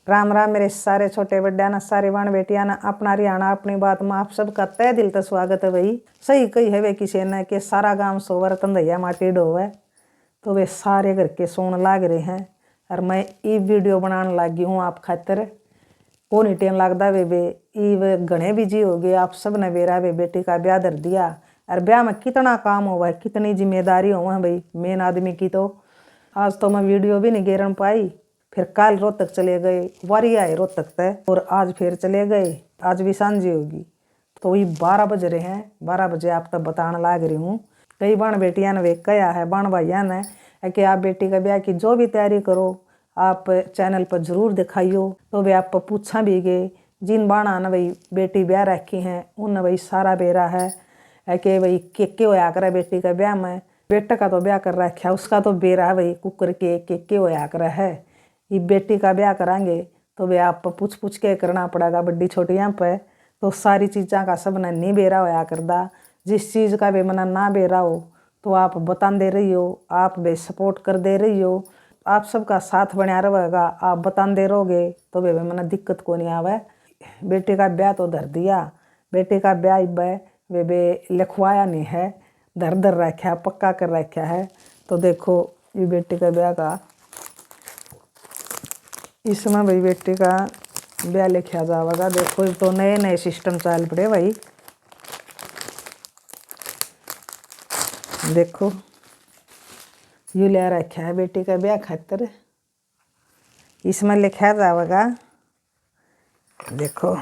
राम राम मेरे सारे छोटे बड्डा ना सारे बाण बेटिया ना अपना हरियाणा अपनी बात में आप सबका तय दिल से स्वागत है। भाई सही कही है वे किसी ने कि सारा गांव सोवर तंदैया माटी डोवे तो वे सारे घर के सोन लाग रहे हैं और मैं ये वीडियो बनाने लगी हूँ आप खातर को नहीं टेम लगता वे घने बिजी हो गए। आप सब ने बेरा वे बेटी का ब्याह धर दिया और ब्याह में कितना काम हुआ है कितनी जिम्मेदारी हुआ है भाई मेन आदमी की। तो आज तो मैं वीडियो भी नहीं गेरन पाई। फिर कल रोहतक चले गए वारी आए रोहतक तक और आज फिर चले गए। आज भी सांझी होगी तो ये 12 बज रहे हैं। 12 बजे आप तब बताने लाग रही हूँ। कई बाण बेटियां ने वे कहा है बाण भाइया ने कि आप बेटी का ब्याह की जो भी तैयारी करो आप चैनल पर जरूर दिखाइयो। तो वे आप पूछा भी गए जिन बाणा ने भाई बेटी ब्याह रखी हैं उन भाई सारा बेरा है कि भाई के होया करे बेटी का ब्याह में। बेटा का तो ब्याह कर रखा है उसका तो बेरा है भाई कुकर के होया करे है। ये बेटी का ब्याह करांगे तो वे आप पूछ पूछ के करना पड़ेगा बड्डी छोटियां पे। तो सारी चीज़ों का सब ने नहीं बेरा होया करदा। जिस चीज़ का वे मना ना बेरा हो तो आप बता दे रही हो आप वे सपोर्ट कर दे रही हो आप सबका साथ बना रहेगा। आप बता दे रहोगे तो वे मना दिक्कत को नहीं आवे। बेटी का ब्याह तो धर दिया बेटी का ब्याह वे लिखवाया नहीं है धर रखा पक्का कर रखा है। तो देखो ये बेटी का ब्याह का इसमें भाई बेटी का ब्याह लिखा जाएगा। देखो तो नए नए सिस्टम चल पड़े भाई। देखो यू ले रखा है बेटी का ब्याह खातर इसमें लिखा जाएगा। देखो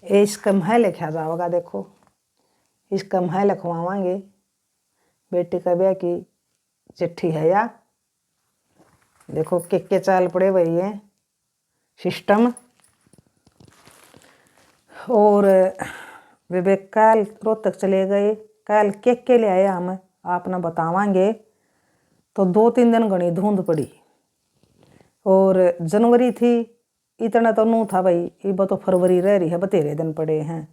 इसका है लिखा जाएगा। देखो इसका है लिखवाएंगे बेटी का ब्याह की चिट्ठी है या देखो के चाल पड़े भाई ये सिस्टम। और वे कल रोहतक चले गए कल के ले आए हम आपने बतावांगे। तो 2-3 दिन घनी धुंध पड़ी और जनवरी थी इतना तो नू था भाई ये तो फरवरी रह रही है 13 दिन पड़े हैं।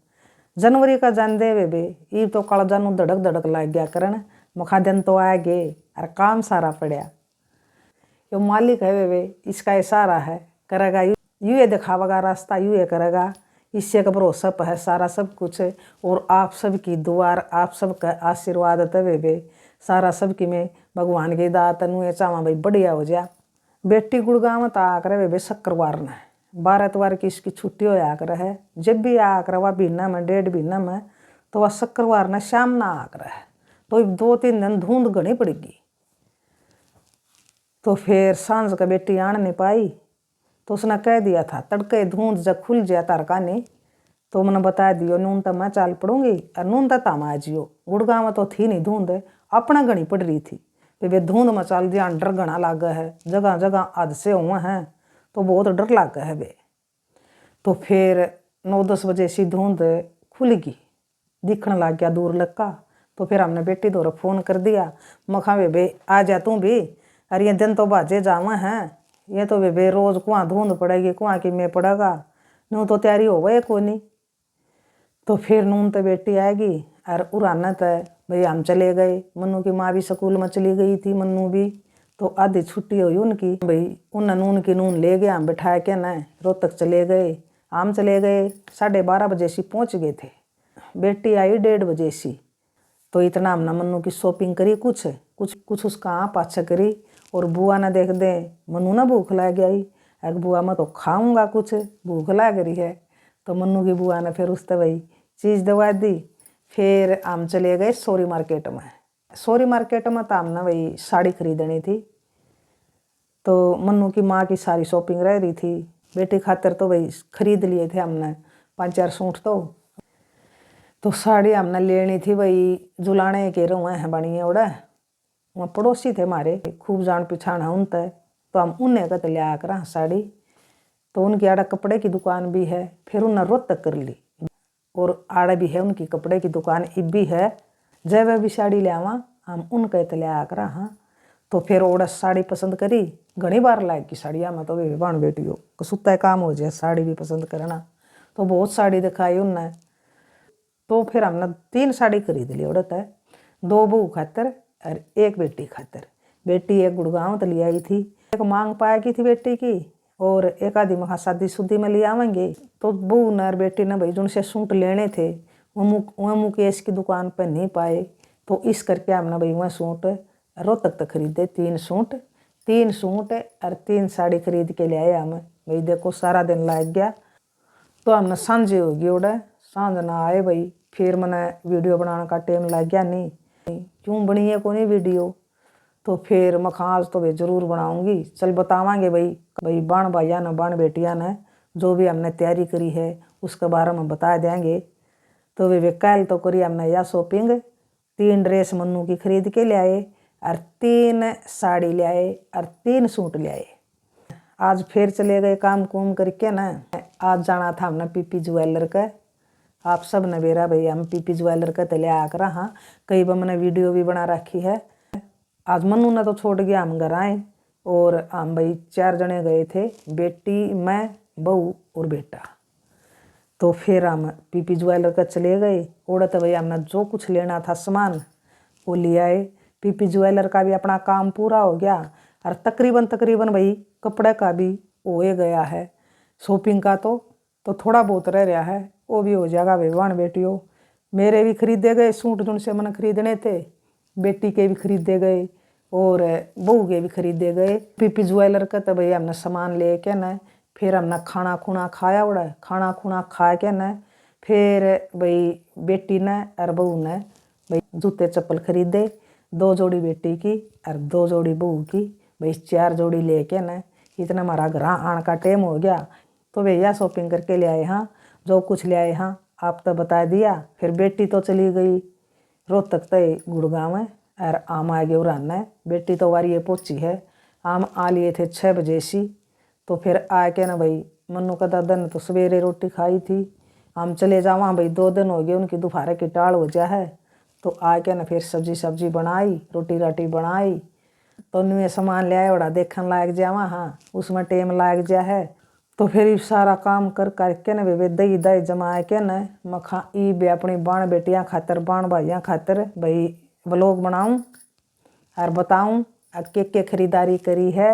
जनवरी का जान दे वे ये तो काल जानू धड़क धड़क लग गया करन मखा दिन तो आ गए और काम सारा पड़ा। यो मालिक है वे इसका इशारा है करेगा यू ये दिखावेगा रास्ता यू ये करेगा इससे का भरोसा पर है सारा सब कुछ। और आप सब की दुआ आप सब का आशीर्वाद है वे सारा सब की मैं भगवान की दात नू ये चावा भाई बढ़िया हो जा। बेटी गुड़गांव तो आ कर वे शुक्रवार ने 12 इतवार की इसकी छुट्टी होया कर है। जब भी आ कर वह महीना में 1.5 महीना में तो वह शुक्रवार ने शाम ना आ कर है। तो 2-3 दिन धुंध घनी पड़ेगी। तो फिर सांझ का बेटी आन नहीं पाई तो उसने कह दिया था तड़के धुंध जब खुल जाए तारका ने तो मैंने बता दियो नून तो मैं चाल पड़ूंगी और नून तो ताम आ जियो। गुड़गांव तो थी नहीं धुंध अपना घनी पड़ रही थी तो वे धुंध में चाल दिया डर घना लाग है जगह जगह हादसे हुए हैं तो बहुत डर लाग है वे। तो फिर 9-10 बजे सी धुंध खुल गई दिखने लग गया दूर लक्का। तो फिर हमने बेटी दौर फोन कर दिया मखा वे आ जा तू भी अरे ये दिन तो बाजे जावा हैं ये तो वे रोज कुआं धुंध पड़ेगी कुआं की में पड़ेगा नू तो तैयारी हो गए को नहीं। तो फिर नून तो बेटी आएगी और उरानत है भाई हम चले गए। मन्नू की माँ भी स्कूल में चली गई थी मन्नू भी तो आधी छुट्टी हुई उनकी भाई उन नून की नून ले गए हम बैठा के न रोहतक चले गए। हम चले गए 12:30 बजे सी पहुँच गए थे बेटी आई 1:30 बजे सी। तो इतना हमने मन्नू की शॉपिंग करी कुछ उसका आप अच्छा करी। और बुआ ने देख दे मन्नू ना भूख लग गई अरे बुआ मैं तो खाऊंगा कुछ भूख लग रही है। तो मन्नू की बुआ ने फिर उससे वही चीज़ दवा दी। फिर हम चले गए सोरी मार्केट में तो हमने वही साड़ी खरीदनी थी। तो मन्नू की माँ की सारी शॉपिंग रह रही थी बेटी खातर तो वही खरीद लिए थे हमने 5-4 सूट। तो साड़ी हमने लेनी थी वही जुलाने के रुए हैं बनी उड़ा वहाँ पड़ोसी थे हमारे खूब जान पहचान है उन तय तो हम उन्हें कहते ले आकर साड़ी। तो उनकी आड़ा कपड़े की दुकान भी है फिर उन्हें रोहतक कर ली और आड़ा भी है उनकी कपड़े की दुकान इब भी है जब वह भी साड़ी ले आवा हम उन कहते ले आकर हाँ। तो फिर ओड़ा साड़ी पसंद करी घनी बार लायक की साड़ियाँ में तो वे बाण बेटी हो कसुत्ता काम हो जाए साड़ी भी पसंद करना। तो बहुत साड़ी दिखाई उनने। तो फिर हमने 3 साड़ी खरीद ली उड़त है 2 बहू खातर और 1 बेटी खातर। बेटी एक गुड़गांव तो ले आई थी एक मांग पाया की थी बेटी की और एक आदि महा शादी शुद्धि में ले आवेंगे। तो बहू ने और बेटी ने भाई जिनसे सूट लेने थे वह मुकेश की दुकान पर नहीं पाए, तो इस करके हमने भाई वह सूट रोहतक तक खरीदे। 3 सूट और 3 साड़ी खरीद के ले आए हम। भाई देखो सारा दिन लग गया, तो हमने सांझे होगी उड़े, सांझ ना आए भाई। फिर मैंने वीडियो बनाने का टाइम लग गया, नहीं क्यों बनी है कोई वीडियो। तो फिर मैं आज तो भाई जरूर बनाऊंगी। चल बतावांगे भाई बाण भाइया ने बाण बेटिया ने जो भी हमने तैयारी करी है उसके बारे में बता देंगे। तो वे कल तो करी हमने यह शॉपिंग, 3 ड्रेस मन्नू की खरीद के ले आए और 3 साड़ी ले आए और 3 सूट ले आए। आज फिर चले गए काम कुम करके ना। आज जाना था हमने पीपी ज्वेलर का। आप सब ने बेरा भाई हम पीपी ज्वेलर का तले आकर, हाँ कई बार मैंने वीडियो भी बना रखी है। आज मन्नू ने तो छोड़ गया, हम घर आए और हम भाई 4 जने गए थे, बेटी मैं बहू और बेटा। तो फिर हम पीपी ज्वेलर का चले गए। ओड़ा तो भाई हमने जो कुछ लेना था सामान वो ले आए। पीपी ज्वेलर का भी अपना काम पूरा हो गया और तकरीबन भाई कपड़े का भी हो गया है। शॉपिंग का तो थोड़ा बहुत रह रहा है, वो भी हो जाएगा भाई। वाण बेटियों मेरे भी खरीदे गए सूट जिनसे मैंने खरीदने थे, बेटी के भी खरीदे गए और बहू के भी खरीदे गए। पीपी ज्वेलर का तो भाई हमने सामान ले के न फिर हमने खाना खुना खाया। उड़ा खाना खुना खा के न फिर भाई बेटी ने और बहू ने भाई जूते चप्पल खरीदे, 2 जोड़ी बेटी की और 2 जोड़ी बहू की। भाई 4 जोड़ी लेके न इतना हमारा घर आने का टाइम हो गया। तो भैया शॉपिंग करके ले आए, हाँ जो कुछ ले आए, हाँ आप तो बता दिया। फिर बेटी तो चली गई रोहतक तय गुड़गांव में और आम आ गए उड़ाना। बेटी तो वारी पहुंची है, आम आ लिए थे 6 बजे सी। तो फिर आके ना भाई मन्नू का दादा ने तो सवेरे रोटी खाई थी। हम चले जावा भाई 2 दिन हो गए उनकी दोपहर की टाल हो जा है। तो आके ना फिर सब्जी बनाई, रोटी राटी बनाई। तो नुए सामान ले आए बड़ा देखने लायक जावा, हाँ उसमें टाइम लाग जा है। तो फिर सारा काम कर करके न वे दही दही जमा के न मखा ई भी अपनी बाण बेटियाँ खातर बाण भाइयाँ खातर भाई व्लॉग बनाऊँ और बताऊँ के खरीदारी करी है।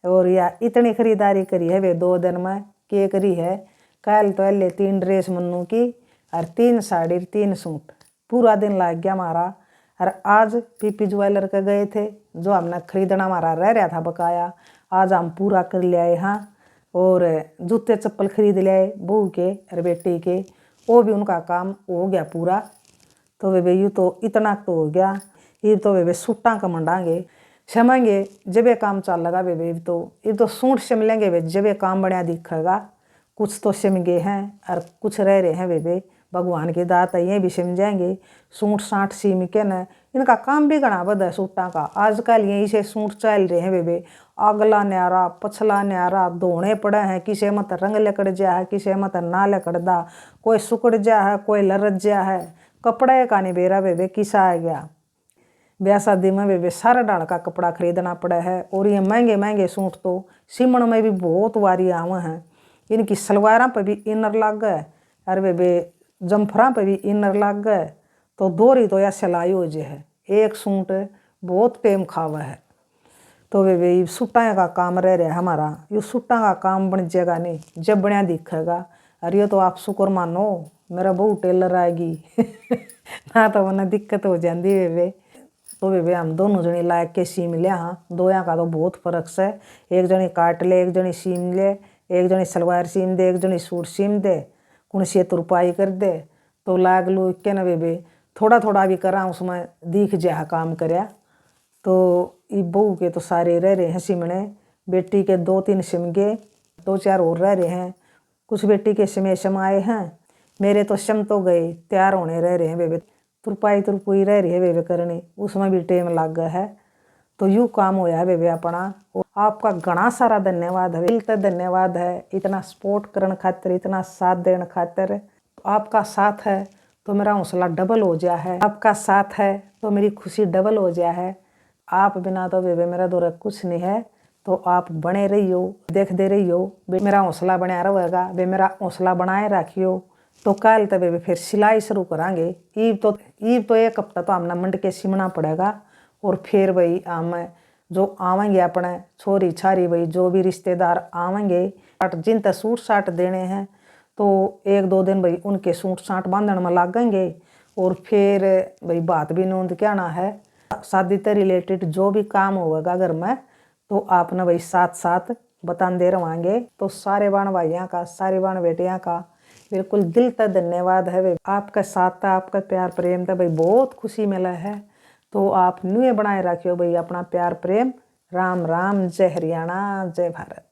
और या इतनी खरीदारी करी है वे 2 दिन में के करी है। कल तो ले 3 ड्रेस मन्नू की और 3 साड़ी 3 सूट, पूरा दिन लग गया हमारा। और आज पीपी ज्वेलर के गए थे, जो हमने खरीदना हमारा रह रहा था बकाया, आज हम पूरा कर ले आए, हाँ। और जूते चप्पल खरीद ले आए बहू के और बेटी के, वो भी उनका काम हो गया पूरा। तो वे यूँ तो इतना तो हो गया। ये तो वे सूटा का मंडांगे सिमेंगे जब ये काम चल लगा वे ये तो सूट सिम लेंगे वे जब ये काम बढ़िया दिखेगा। कुछ तो सिम गए हैं और कुछ रह रहे हैं वे भगवान की दात है, ये भी सिम जाएंगे। सूट साट सिम के न इनका काम भी घना बद है सूटा का। आजकल यहीं से सूट चल रहे हैं वे अगला न्यारा पछला न्यारा धोने पड़े हैं। किसे मत रंग लकड़ जा है, किसे मत ना लकड़दा, कोई सुकड़ जा है, कोई लरज जा है। कपड़े का नहीं बेरा वे किसा आ गया। ब्याह शादी में वे सारा डाल का कपड़ा खरीदना पड़ा है। और ये महंगे महंगे सूट तो सिमण में भी बहुत वारी आवे हैं। इनकी सलवार पर भी इनर लग गए और वे जम्फरा पर भी इनर लग गए। तो दोरी तो या सिलाई हो जे है, एक सूट बहुत टाइम खावा है। तो वे सूटा का काम रह रहा है हमारा। ये सूटा का काम बन जाएगा नहीं जब बढ़िया दिखेगा। और ये तो आप शुक्र मानो मेरा बहू टेलर आएगी ना तो मैंने दिक्कत हो जाती वे। तो वे हम दोनों जने लायक के सीम लिया, हाँ दोया का तो बहुत फर्क से। एक जनी काट ले, एक जनी सीम ले, एक जनी सलवार सीम दे, एक जनी सूट सीम दे, कुण से तुरपाई कर दे। तो लाग लो के न वे थोड़ा थोड़ा भी करा उसमें दिख जा काम करया। तो ये बहू के तो सारे रह रहे हैं सिमने, बेटी के 2-3 सिम गए, 2-4 और रह रहे हैं। कुछ बेटी के सिमे समाए हैं, मेरे तो सिम तो गए तैयार होने रह रहे हैं वे तुरपाई रह रही है वे करनी, उसमें भी टाइम लग गया है। तो यूँ काम होया है वे अपना। आपका घना सारा धन्यवाद है, दिल से धन्यवाद है इतना सपोर्ट करने खातिर, इतना साथ देने खातिर। आपका साथ है तो मेरा हौसला डबल हो गया है, आपका साथ है तो मेरी खुशी डबल हो गया है। आप बिना तो वे मेरा दौरा कुछ नहीं है। तो आप बने रहियो, देखते रहियो, मेरा हौसला बनाया रहेगा, वे मेरा हौसला बनाए रखियो। तो कल तब फिर सिलाई शुरू करांगे। ईब तो 1 हफ्ता तो हमने मंड के सिमना पड़ेगा। और फिर भाई हम जो आवेंगे अपने छोरी छारी भाई जो भी रिश्तेदार आवेंगे जिन तक सूट साट देने हैं तो 1-2 दिन भाई उनके सूट साट बांधने में लागेंगे। और फिर भाई बात भी नोंद के आना है, शादी से रिलेटेड जो भी काम होगा घर में तो आपने भाई साथ साथ बताते रहोगे। तो सारे बहन भाइयों का, सारी बहन बेटियां का बिल्कुल दिल तक धन्यवाद है भाई। आपका साथ आपका प्यार प्रेम था भाई बहुत खुशी मिला है। तो आप न्यू बनाए रखियो भाई अपना प्यार प्रेम। राम राम, जय हरियाणा, जय भारत।